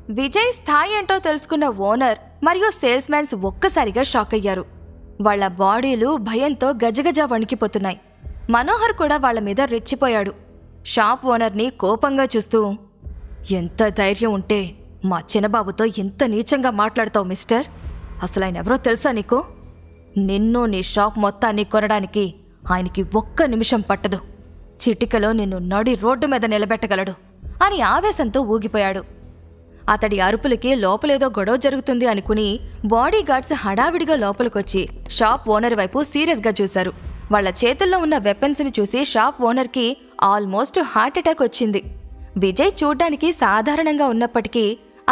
విజయ్ స్థాయి ఏంటో తెలుసుకున్న ఓనర్ మరియు సేల్స్ మ్యాన్స్ ఒక్కసారిగా షాక్ అయ్యారు. వాళ్ల బాడీలు భయంతో గజగజ వణికిపోతున్నాయి. మనోహర్ కూడా వాళ్ల మీద రెచ్చిపోయాడు. షాప్ ఓనర్ని కోపంగా చూస్తూ, ఎంత ధైర్యం ఉంటే మా చిన్నబాబుతో ఇంత నీచంగా మాట్లాడతావు మిస్టర్? అసలు ఆయన ఎవరో తెలుసా నీకు? నిన్ను నీ షాప్ మొత్తాన్ని కొనడానికి ఆయనకి ఒక్క నిమిషం పట్టదు. చిటికలో నిన్ను నడి రోడ్డు మీద నిలబెట్టగలడు అని ఆవేశంతో ఊగిపోయాడు. అతడి అరుపులకి లోపలేదో గొడవ జరుగుతుంది అనుకుని బాడీగార్డ్స్ హడావిడిగా లోపలికొచ్చి షాప్ ఓనర్ వైపు సీరియస్గా చూశారు. వాళ్ల చేతుల్లో ఉన్న వెపన్స్ని చూసి షాప్ ఓనర్కి ఆల్మోస్ట్ హార్ట్అటాక్ వచ్చింది. విజయ్ చూడ్డానికి సాధారణంగా ఉన్నప్పటికీ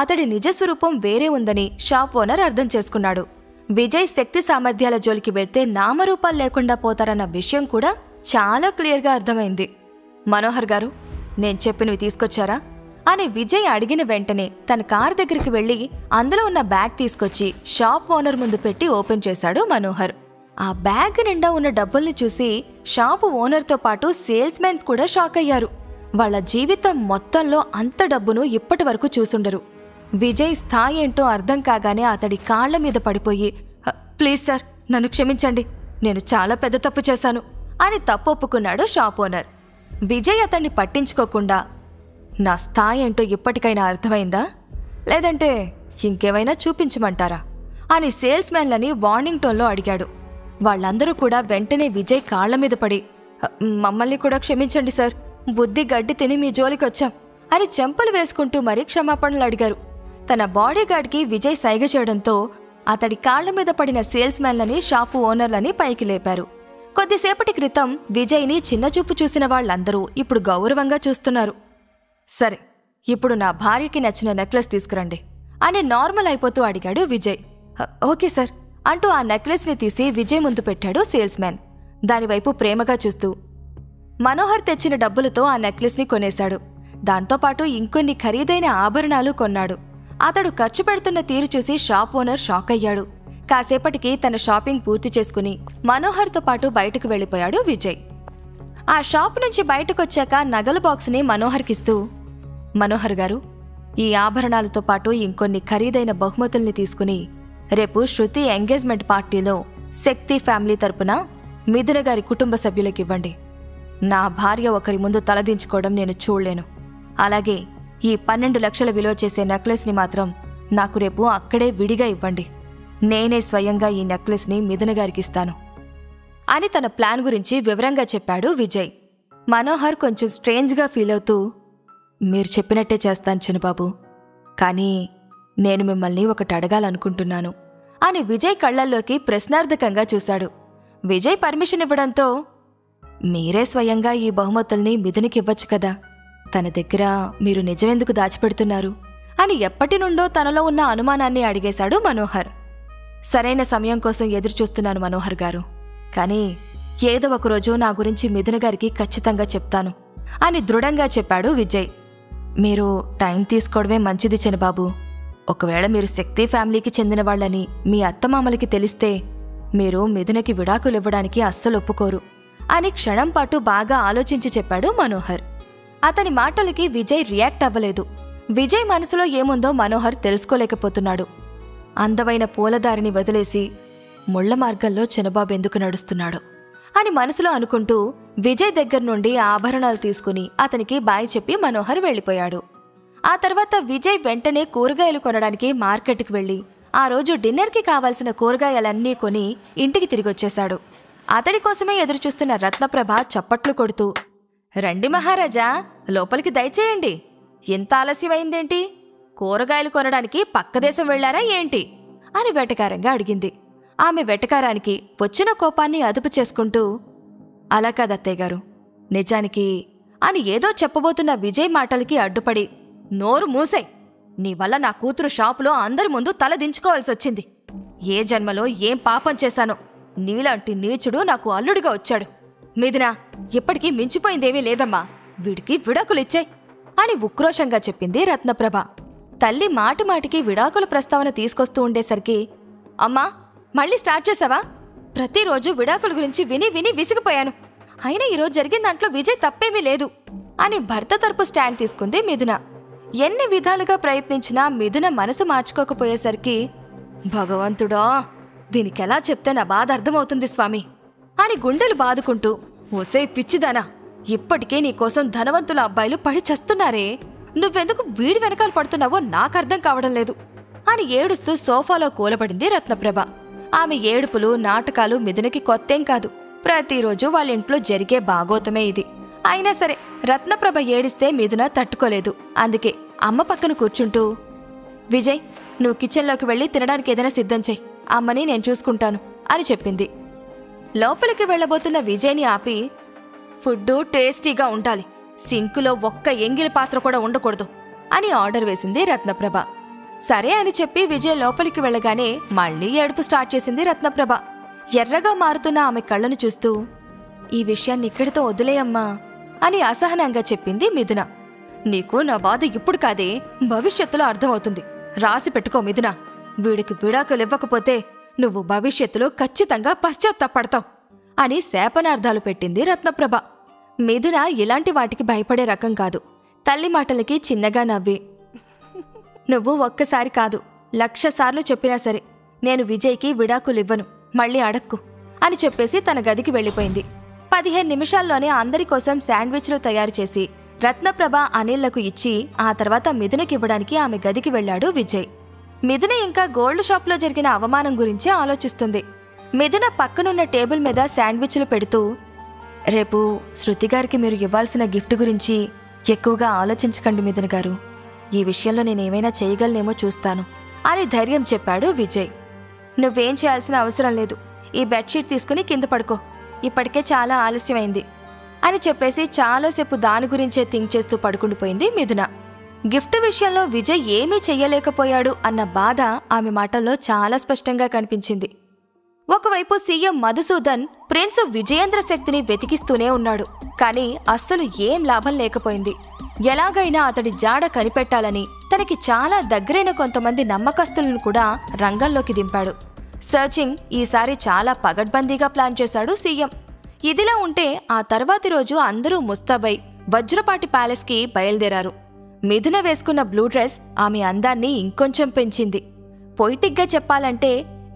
అతడి నిజస్వరూపం వేరే ఉందని షాప్ ఓనర్ అర్థం చేసుకున్నాడు. విజయ్ శక్తి సామర్థ్యాల జోలికి వెళ్తే నామరూపాలు లేకుండా పోతారన్న విషయం కూడా చాలా క్లియర్గా అర్థమైంది. మనోహర్ గారు, నేను చెప్పినవి తీసుకొచ్చారా అని విజయ్ అడిగిన వెంటనే తన కారు దగ్గరికి వెళ్లి అందులో ఉన్న బ్యాగ్ తీసుకొచ్చి షాప్ ఓనర్ ముందు పెట్టి ఓపెన్ చేశాడు మనోహర్. ఆ బ్యాగ్ నిండా ఉన్న డబ్బుల్ని చూసి షాపు ఓనర్తో పాటు సేల్స్ మెన్స్ కూడా షాక్ అయ్యారు. వాళ్ల జీవితం మొత్తంలో అంత డబ్బును ఇప్పటి వరకు చూసుండరు. విజయ్ స్థాయి ఏంటో అర్థం కాగానే అతడి కాళ్ల మీద పడిపోయి, ప్లీజ్ సార్, నన్ను క్షమించండి, నేను చాలా పెద్ద తప్పు చేశాను అని తప్పొప్పుకున్నాడు షాప్ ఓనర్. విజయ్ అతన్ని పట్టించుకోకుండా, నా స్థాయి ఏంటో ఇప్పటికైనా అర్థమైందా, లేదంటే ఇంకేమైనా చూపించమంటారా అని సేల్స్ మ్యాన్లని వార్నింగ్ టోన్లో అడిగాడు. వాళ్ళందరూ కూడా వెంటనే విజయ్ కాళ్ల మీద పడి, మమ్మల్ని కూడా క్షమించండి సార్, బుద్ధి గడ్డి తిని మీ జోలికొచ్చాం అని చెంపలు వేసుకుంటూ మరీ క్షమాపణలు అడిగారు. తన బాడీగార్డ్కి విజయ్ సైగ చేయడంతో అతడి కాళ్ల మీద పడిన సేల్స్ మ్యాన్లని షాపు ఓనర్లని పైకి లేపారు. కొద్దిసేపటి క్రితం విజయ్ని చిన్నచూపు చూసిన వాళ్ళందరూ ఇప్పుడు గౌరవంగా చూస్తున్నారు. సరే, ఇప్పుడు నా భార్యకి నచ్చిన నెక్లెస్ తీసుకురండి అని నార్మల్ అయిపోతూ అడిగాడు విజయ్. ఓకే సార్ అంటూ ఆ నెక్లెస్ని తీసి విజయ్ ముందు పెట్టాడు సేల్స్ మ్యాన్. దానివైపు ప్రేమగా చూస్తూ మనోహర్ తెచ్చిన డబ్బులతో ఆ నెక్లెస్ని కొనేశాడు. దాంతోపాటు ఇంకొన్ని ఖరీదైన ఆభరణాలు కొన్నాడు. అతడు ఖర్చు పెడుతున్న తీరు చూసి షాప్ ఓనర్ షాక్ అయ్యాడు. కాసేపటికి తన షాపింగ్ పూర్తి చేసుకుని మనోహర్తో పాటు బయటకు వెళ్లిపోయాడు విజయ్. ఆ షాప్ నుంచి బయటకొచ్చాక నగల బాక్స్ని మనోహర్కిస్తూ, మనోహర్ గారు, ఈ ఆభరణాలతో పాటు ఇంకొన్ని ఖరీదైన బహుమతుల్ని తీసుకుని రేపు శృతి ఎంగేజ్మెంట్ పార్టీలో శక్తి ఫ్యామిలీ తరపున మిథున గారి కుటుంబ సభ్యులకివ్వండి. నా భార్య ఒకరి ముందు తలదించుకోవడం నేను చూడలేను. అలాగే ఈ 12 లక్షల విలువ చేసే నెక్లెస్ని మాత్రం నాకు రేపు అక్కడే విడిగా ఇవ్వండి. నేనే స్వయంగా ఈ నెక్లెస్ని మిథున గారికిస్తాను అని తన ప్లాన్ గురించి వివరంగా చెప్పాడు విజయ్. మనోహర్ కొంచెం స్ట్రేంజ్గా ఫీల్ అవుతూ, మీరు చెప్పినట్టే చేస్తాను చిన్నబాబు, కానీ నేను మిమ్మల్ని ఒకటి అడగాలనుకుంటున్నాను అని విజయ్ కళ్లల్లోకి ప్రశ్నార్థకంగా చూశాడు. విజయ్ పర్మిషన్ ఇవ్వడంతో, మీరే స్వయంగా ఈ బహుమతుల్ని మిథునికివ్వచ్చు కదా, తన దగ్గర మీరు నిజమెందుకు దాచిపెడుతున్నారు అని ఎప్పటి నుండో తనలో ఉన్న అనుమానాన్ని అడిగేశాడు మనోహర్. సరైన సమయం కోసం ఎదురుచూస్తున్నాను మనోహర్ గారు, కానీ ఏదో ఒకరోజు నా గురించి మిథున గారికి ఖచ్చితంగా చెప్తాను అని దృఢంగా చెప్పాడు విజయ్. మీరు టైం తీసుకోవడమే మంచిది చిన్నబాబు. ఒకవేళ మీరు శక్తి ఫ్యామిలీకి చెందిన వాళ్ళని మీ అత్తమామలకి తెలిస్తే మీరు మిథునకి విడాకులివ్వడానికి అస్సలు ఒప్పుకోరు అని క్షణం పాటు బాగా ఆలోచించి చెప్పాడు మనోహర్. అతని మాటలకి విజయ్ రియాక్ట్ అవ్వలేదు. విజయ్ మనసులో ఏముందో మనోహర్ తెలుసుకోలేకపోతున్నాడు. అందమైన పూలదారిని వదిలేసి ముళ్ల మార్గంలో చిన్నబాబు ఎందుకు నడుస్తున్నాడు అని మనసులో అనుకుంటూ విజయ్ దగ్గర నుండి ఆభరణాలు తీసుకుని అతనికి బాయ్ చెప్పి మనోహర్ వెళ్లిపోయాడు. ఆ తర్వాత విజయ్ వెంటనే కూరగాయలు కొనడానికి మార్కెట్కి వెళ్లి ఆ రోజు డిన్నర్కి కావాల్సిన కూరగాయలన్నీ కొని ఇంటికి తిరిగొచ్చేశాడు. అతడి కోసమే ఎదురుచూస్తున్న రత్నప్రభ చప్పట్లు కొడుతూ, రండి మహారాజా, లోపలికి దయచేయండి, ఎంత ఆలస్యమైందేంటి? కూరగాయలు కొనడానికి పక్కదేశం వెళ్లారా ఏంటి అని వెటకారంగా అడిగింది. ఆమె వెటకారానికి వచ్చిన కోపాన్ని అదుపు చేసుకుంటూ, అలా కాదత్తయ్య గారు, నిజానికి అని ఏదో చెప్పబోతున్న విజయ్ మాటలకి అడ్డుపడి, నోరు మూసై, నీ వల్ల నా కూతురు షాపులో అందరి ముందు తల దించుకోవాల్సొచ్చింది. ఏ జన్మలో ఏం పాపం చేశానో నీలాంటి నీచుడు నాకు అల్లుడిగా వచ్చాడు. మిథునా, ఇప్పటికీ మించిపోయిందేమీ లేదమ్మా, వీడికి విడాకులిచ్చాయి అని ఉక్రోషంగా చెప్పింది రత్నప్రభ. తల్లి మాటిమాటికి విడాకుల ప్రస్తావన తీసుకొస్తూ ఉండేసరికి, అమ్మా మళ్ళీ స్టార్ట్ చేసావా? ప్రతిరోజు విడాకుల గురించి విని విని విసిగిపోయాను. అయినా ఈరోజు జరిగిన దాంట్లో విజయ్ తప్పేమీ లేదు అని భర్త తరపు స్టాండ్ తీసుకుంది మిథున. ఎన్ని విధాలుగా ప్రయత్నించినా మిథున మనసు మార్చుకోకపోయేసరికి, భగవంతుడా, దీనికెలా చెప్తే నా బాధ అర్థమవుతుంది స్వామి అని గుండెలు బాదుకుంటూ, ఓసే పిచ్చిదానా, ఇప్పటికే నీకోసం ధనవంతుల అబ్బాయిలు పడి చస్తున్నారే, నువ్వెందుకు వీడి వెనకాల పడుతున్నావో నాకర్థం కావడం లేదు అని ఏడుస్తూ సోఫాలో కూలబడింది రత్నప్రభ. ఆమె ఏడుపులు, నాటకాలు మిథునకి కొత్తేం కాదు. ప్రతిరోజు వాళ్ళ ఇంట్లో జరిగే బాగోతమే ఇది. అయినా సరే రత్నప్రభ ఏడిస్తే మిథున తట్టుకోలేదు. అందుకే అమ్మ పక్కన కూర్చుంటూ, విజయ్, నువ్వు కిచెన్లోకి వెళ్ళి తినడానికి ఏదైనా సిద్ధం చెయ్యి, అమ్మని నేను చూసుకుంటాను అని చెప్పింది. లోపలికి వెళ్లబోతున్న విజయ్ని ఆపి, ఫుడ్డు టేస్టీగా ఉండాలి, సింకులో ఒక్క ఎంగిలి పాత్ర కూడా ఉండకూడదు అని ఆర్డర్ వేసింది రత్నప్రభ. సరే అని చెప్పి విజయ్ లోపలికి వెళ్ళగానే మళ్లీ ఏడుపు స్టార్ట్ చేసింది రత్నప్రభ. ఎర్రగా మారుతున్న ఆమె కళ్ళను చూస్తూ, ఈ విషయాన్ని ఇక్కడితో వదిలేయమ్మా అని అసహనంగా చెప్పింది మిథున. నీకు నా బాధ ఇప్పుడు కాదే, భవిష్యత్తులో అర్థమవుతుంది. రాసి పెట్టుకో మిథున, వీడికి విడాకులివ్వకపోతే నువ్వు భవిష్యత్తులో ఖచ్చితంగా పశ్చాత్తాపడతావు అని శాపనార్థాలు పెట్టింది రత్నప్రభ. మిథున ఇలాంటి వాటికి భయపడే రకం కాదు. తల్లి మాటలకి చిన్నగా నవ్వి, నువ్వు ఒక్కసారి కాదు 1,00,000 సార్లు చెప్పినా సరే నేను విజయ్కి విడాకులివ్వను, మళ్ళీ అడక్కు అని చెప్పేసి తన గదికి వెళ్ళిపోయింది. 15 నిమిషాల్లోనే అందరి కోసం శాండ్విచ్లు తయారు చేసి రత్నప్రభ, అనిల్లకు ఇచ్చి ఆ తర్వాత మిథునకివ్వడానికి ఆమె గదికి వెళ్లాడు విజయ్. మిథున ఇంకా గోల్డ్ షాప్లో జరిగిన అవమానం గురించి ఆలోచిస్తుంది. మిథున పక్కనున్న టేబుల్ మీద శాండ్విచ్లు పెడుతూ, రేపు శృతిగారికి మీరు ఇవ్వాల్సిన గిఫ్ట్ గురించి ఎక్కువగా ఆలోచించకండి మిథున గారు, ఈ విషయంలో నేనేమైనా చేయగలనేమో చూస్తాను అని ధైర్యం చెప్పాడు విజయ్. నువ్వేం చేయాల్సిన అవసరం లేదు, ఈ బెడ్షీట్ తీసుకుని కింద పడుకో, ఇప్పటికే చాలా ఆలస్యమైంది అని చెప్పేసి చాలాసేపు దాని గురించే థింక్ చేస్తూ పడుకుండిపోయింది మిథున. గిఫ్ట్ విషయంలో విజయ్ ఏమీ చెయ్యలేకపోయాడు అన్న బాధ ఆమె మాటల్లో చాలా స్పష్టంగా కనిపించింది. ఒకవైపు సీఎం మధుసూదన్ ప్రిన్స్ విజయేంద్ర శక్తిని వెతికిస్తూనే ఉన్నాడు. కానీ అస్సలు ఏం లాభం లేకపోయింది. ఎలాగైనా అతడి జాడ కనిపెట్టాలని తనకి చాలా దగ్గరైన కొంతమంది నమ్మకస్తులను కూడా రంగంలోకి దింపాడు. సర్చింగ్ ఈసారి చాలా పగడ్బందీగా ప్లాన్ చేశాడు సీఎం. ఇదిలా ఉంటే ఆ తర్వాతి రోజు అందరూ ముస్తాబై వజ్రపాటి ప్యాలెస్కి బయలుదేరారు. మిథున వేసుకున్న బ్లూ డ్రెస్ ఆమె అందాన్ని ఇంకొంచెం పెంచింది. పొయిటిక్గా చెప్పాలంటే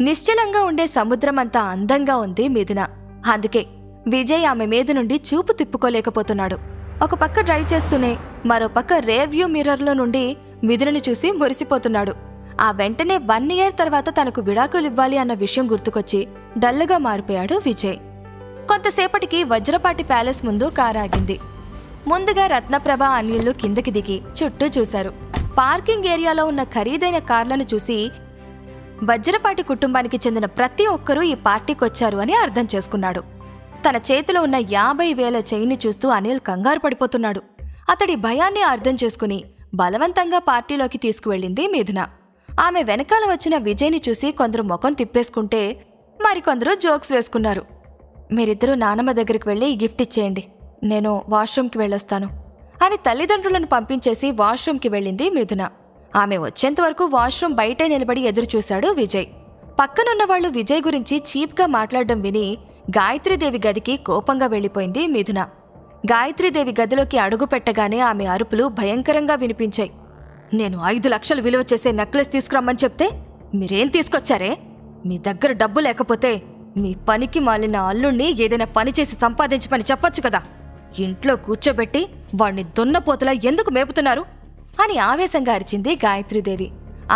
నిశ్చలంగా ఉండే సముద్రమంతా అందంగా ఉంది మిథున. అందుకే విజయ్ ఆమె మీద నుండి చూపు తిప్పుకోలేకపోతున్నాడు. ఒక పక్క డ్రైవ్ చేస్తూనే మరో పక్క రేర్ వ్యూ మిర్రర్లో నుండి మిథునని చూసి మురిసిపోతున్నాడు. ఆ వెంటనే 1 ఇయర్ తర్వాత తనకు విడాకులివ్వాలి అన్న విషయం గుర్తుకొచ్చి డల్లుగా మారిపోయాడు విజయ్. కొంతసేపటికి వజ్రపాటి ప్యాలెస్ ముందు కారాగింది. ముందుగా రత్నప్రభ, అనిల్లు కిందకి దిగి చుట్టూ చూశారు. పార్కింగ్ ఏరియాలో ఉన్న ఖరీదైన కార్లను చూసి వజ్రపాటి కుటుంబానికి చెందిన ప్రతి ఒక్కరూ ఈ పార్టీకొచ్చారు అని అర్థం చేసుకున్నాడు. తన చేతిలో ఉన్న 50,000 చైన్ని చూస్తూ అనిల్ కంగారు పడిపోతున్నాడు. అతడి భయాన్ని అర్థం చేసుకుని బలవంతంగా పార్టీలోకి తీసుకువెళ్ళింది మిథున. ఆమె వెనకాల వచ్చిన విజయ్ని చూసి కొందరు ముఖం తిప్పేసుకుంటే మరికొందరు జోక్స్ వేసుకున్నారు. మీరిద్దరూ నానమ్మ దగ్గరికి వెళ్ళి గిఫ్ట్ ఇచ్చేయండి, నేను వాష్రూమ్కి వెళ్ళొస్తాను అని తల్లిదండ్రులను పంపించేసి వాష్రూమ్కి వెళ్ళింది మిథున. ఆమె వచ్చేంతవరకు వాష్రూమ్ బయటే నిలబడి ఎదురుచూశాడు విజయ్. పక్కనున్న వాళ్లు విజయ్ గురించి చీప్గా మాట్లాడడం విని గాయత్రీదేవి గదికి కోపంగా వెళ్లిపోయింది మిథున. గాయత్రీదేవి గదిలోకి అడుగు పెట్టగానే ఆమె అరుపులు భయంకరంగా వినిపించాయి. నేను 5 లక్షలు విలువ చేసే నెక్లెస్ తీసుకురమ్మని చెప్తే మీరేం తీసుకొచ్చారే? మీ దగ్గర డబ్బు లేకపోతే మీ పనికి మాలిన అల్లుణ్ణి ఏదైనా పని చేసి సంపాదించమని చెప్పొచ్చు కదా. ఇంట్లో కూర్చోబెట్టి వాణ్ణి దున్నపోతలా ఎందుకు మేపుతున్నారు అని ఆవేశంగా అరిచింది గాయత్రీదేవి.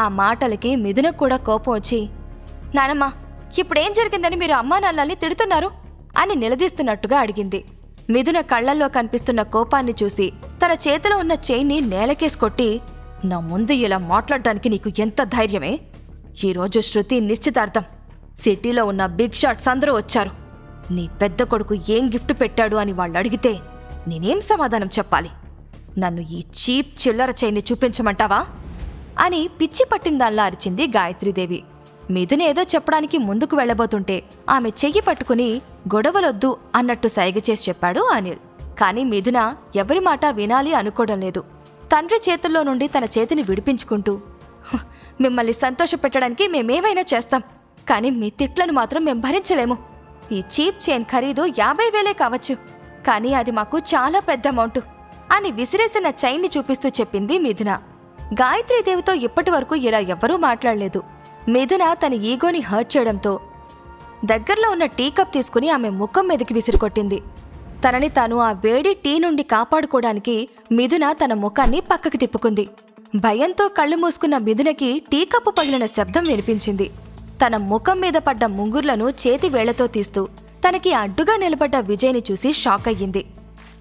ఆ మాటలకి మిథున కూడా కోపం వచ్చి, నానమ్మ, ఇప్పుడేం జరిగిందని మీరు అమ్మా నాన్నల్ని తిడుతున్నారు అని నిలదీస్తున్నట్టుగా అడిగింది. మిథున కళ్లల్లో కనిపిస్తున్న కోపాన్ని చూసి తన చేతిలో ఉన్న చైన్ని నేలకేసి కొట్టి, నా ముందు ఇలా మాట్లాడడానికి నీకు ఎంత ధైర్యమే? ఈరోజు శృతి నిశ్చితార్థం. సిటీలో ఉన్న బిగ్ షాట్స్ అందరూ వచ్చారు. నీ పెద్ద కొడుకు ఏం గిఫ్ట్ పెట్టాడు అని వాళ్ళు అడిగితే నేనేం సమాధానం చెప్పాలి? నన్ను ఈ చీప్ చిల్లర చైన్ని చూపించమంటావా అని పిచ్చి పట్టిందల్లా అరిచింది గాయత్రీదేవి. మిథున ఏదో చెప్పడానికి ముందుకు వెళ్లబోతుంటే ఆమె చెయ్యి పట్టుకుని గొడవలొద్దు అన్నట్టు సైగ చేసి చెప్పాడు అనిల్. కాని మిథున ఎవరి మాట వినాలి అనుకోవడం లేదు. తండ్రి చేతుల్లో నుండి తన చేతిని విడిపించుకుంటూ, మిమ్మల్ని సంతోషపెట్టడానికి మేమేమైనా చేస్తాం, కానీ మీ తిట్లను మాత్రం మేం భరించలేము. ఈ చీప్ చైన్ ఖరీదు 50,000 కావచ్చు, కానీ అది మాకు చాలా పెద్ద అమౌంట్. అని విసిరేసిన చైన్ని చూపిస్తూ చెప్పింది మిథున. గాయత్రీదేవితో ఇప్పటి వరకు ఇలా ఎవ్వరూ మాట్లాడలేదు. మిథున తన ఈగోని హర్ట్ చేయడంతో దగ్గరలో ఉన్న టీ కప్ తీసుకుని ఆమె ముఖం మీదకి విసిరికొట్టింది. తనని తాను ఆ వేడి టీ నుండి కాపాడుకోవడానికి మిథున తన ముఖాన్ని పక్కకి తిప్పుకుంది. భయంతో కళ్ళు మూసుకున్న మిథునకి టీ కప్పు పగిలిన శబ్దం వినిపించింది. తన ముఖం మీద పడ్డ ముంగుర్లను చేతి వేళ్లతో తీస్తూ తనకి అడ్డుగా నిలబడ్డ విజయ్ని చూసి షాక్ అయ్యింది.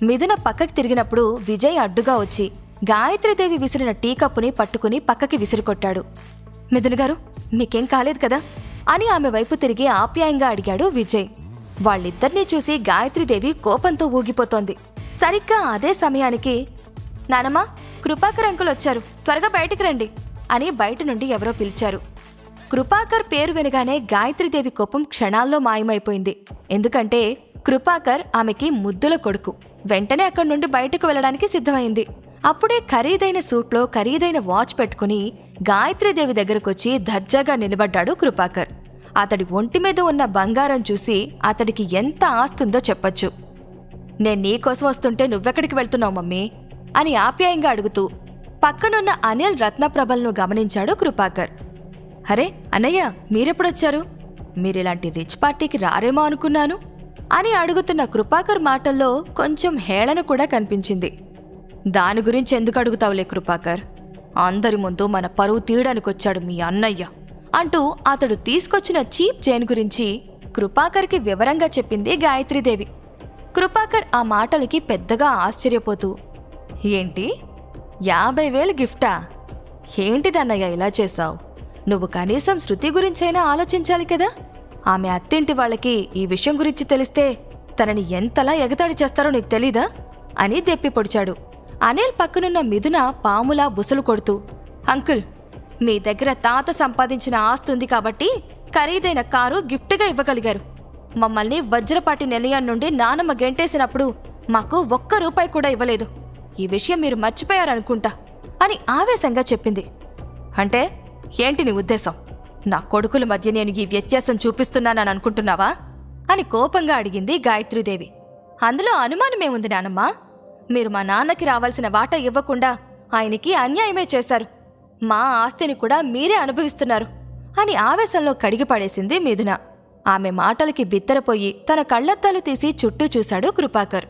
మిథున పక్కకి తిరిగినప్పుడు విజయ్ అడ్డుగా వచ్చి గాయత్రీదేవి విసిరిన టీ కప్పుని పట్టుకుని పక్కకి విసిరికొట్టాడు. మిథున గారు, మీకేం కాలేదు కదా అని ఆమె వైపు తిరిగి ఆప్యాయంగా అడిగాడు విజయ్. వాళ్ళిద్దరినీ చూసి గాయత్రీదేవి కోపంతో ఊగిపోతోంది. సరిగ్గా అదే సమయానికి, నానమ్మ, కృపాకర్ అంకుల్ వచ్చారు, త్వరగా బయటికి రండి అని బయట నుండి ఎవరో పిలిచారు. కృపాకర్ పేరు వినగానే గాయత్రీదేవి కోపం క్షణాల్లో మాయమైపోయింది. ఎందుకంటే కృపాకర్ ఆమెకి ముద్దుల కొడుకు. వెంటనే అక్కడి నుండి బయటకు వెళ్లడానికి సిద్ధమైంది. అప్పుడే ఖరీదైన సూట్లో ఖరీదైన వాచ్ పెట్టుకుని గాయత్రీదేవి దగ్గరకొచ్చి దర్జాగా నిలబడ్డాడు కృపాకర్. అతడి ఒంటి మీద ఉన్న బంగారం చూసి అతడికి ఎంత ఆస్తుందో చెప్పొచ్చు. నేను నీకోసం వస్తుంటే నువ్వెక్కడికి వెళ్తున్నావు మమ్మీ అని ఆప్యాయంగా అడుగుతూ పక్కనున్న అనిల్ రత్నప్రభలను గమనించాడు కృపాకర్. అరే అన్నయ్య, మీరెప్పుడొచ్చారు? మీరిలాంటి రిచ్ పార్టీకి రారేమో అనుకున్నాను అని అడుగుతున్న కృపాకర్ మాటల్లో కొంచెం హేళన కూడా కనిపించింది. దాని గురించి ఎందుకు అడుగుతావులే కృపాకర్, అందరి ముందు మన పరువు తీయడానికొచ్చాడు మీ అన్నయ్య అంటూ అతడు తీసుకొచ్చిన చీప్ చైన్ గురించి కృపాకర్కి వివరంగా చెప్పింది గాయత్రీదేవి. కృపాకర్ ఆ మాటలకి పెద్దగా ఆశ్చర్యపోతూ, ఏంటి 50,000 గిఫ్టా? ఏంటిదన్నయ్య ఇలా చేశావు? నువ్వు కనీసం శృతి గురించైనా ఆలోచించాలి కదా. ఆమె అత్తింటి వాళ్ళకి ఈ విషయం గురించి తెలిస్తే తనని ఎంతలా ఎగతాళి చేస్తారో నీకు తెలీదా అని దెప్పి పొడిచాడు. అనిల్ పక్కనున్న మిథున పాములా బుసలు కొడుతూ, అంకుల్, మీ దగ్గర తాత సంపాదించిన ఆస్తుంది కాబట్టి ఖరీదైన కారు గిఫ్ట్గా ఇవ్వగలిగారు. మమ్మల్ని వజ్రపాటి నిలయం నుండి నానమ్మ గెంటేసినప్పుడు మాకు ₹1 కూడా ఇవ్వలేదు. ఈ విషయం మీరు మర్చిపోయారనుకుంటా అని ఆవేశంగా చెప్పింది. అంటే ఏంటి నీ ఉద్దేశం? నా కొడుకుల మధ్య నేను ఈ వ్యత్యాసం చూపిస్తున్నానని అనుకుంటున్నావా అని కోపంగా అడిగింది గాయత్రీదేవి. అందులో అనుమానమేముంది నానమ్మ? మీరు మా నాన్నకి రావాల్సిన వాటా ఇవ్వకుండా ఆయనకి అన్యాయమే చేశారు. మా ఆస్తిని కూడా మీరే అనుభవిస్తున్నారు అని ఆవేశంలో కడిగిపడేసింది మిథున. ఆమె మాటలకి బిత్తరపోయి తన కళ్లద్దాలు తీసి చుట్టూ చూశాడు కృపాకర్.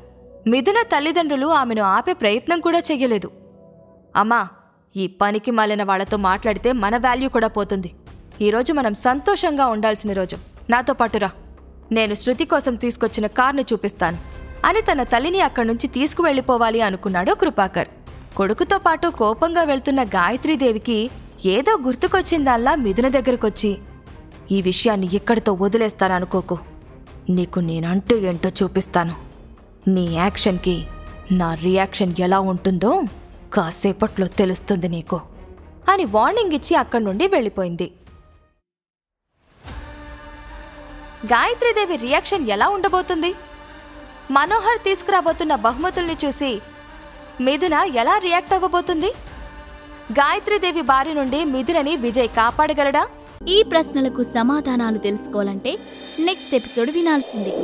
మిథున తల్లిదండ్రులు ఆమెను ఆపే ప్రయత్నం కూడా చెయ్యలేదు. అమ్మా, ఈ పనికి మాలిన వాళ్లతో మాట్లాడితే మన వాల్యూ కూడా పోతుంది. ఈరోజు మనం సంతోషంగా ఉండాల్సిన రోజు. నాతో పాటురా, నేను శృతి కోసం తీసుకొచ్చిన కార్ని చూపిస్తాను అని తన తల్లిని అక్కడి నుంచి తీసుకువెళ్లిపోవాలి అనుకున్నాడు కృపాకర్. కొడుకుతో పాటు కోపంగా వెళ్తున్న గాయత్రీదేవికి ఏదో గుర్తుకొచ్చిందల్లా మిథున దగ్గరకొచ్చి, ఈ విషయాన్ని ఇక్కడితో వదిలేస్తాననుకోకు. నీకు నేనంటూ ఏంటో చూపిస్తాను. నీ యాక్షన్కి నా రియాక్షన్ ఎలా ఉంటుందో కాసేపట్లో తెలుస్తుంది నీకు అని వార్నింగ్ ఇచ్చి అక్కడి నుండి వెళ్ళిపోయింది. గాయత్రీదేవి రియాక్షన్ ఎలా ఉండబోతుంది? మనోహర్ తీసుకురాబోతున్న బహుమతుల్ని చూసి మిథున ఎలా రియాక్ట్ అవ్వబోతుంది? గాయత్రీదేవి బారి నుండి మిథునని విజయ్ కాపాడగలడా? ఈ ప్రశ్నలకు సమాధానాలు తెలుసుకోవాలంటే నెక్స్ట్ ఎపిసోడ్ వినాల్సిందే.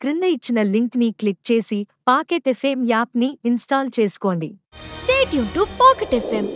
క్రింద ఇచ్చిన లింక్ ని క్లిక్ చేసి పాకెట్ ఎఫ్ఎం యాప్ ని ఇన్స్టాల్ చేసుకోండి. Stay tune to pocket FM.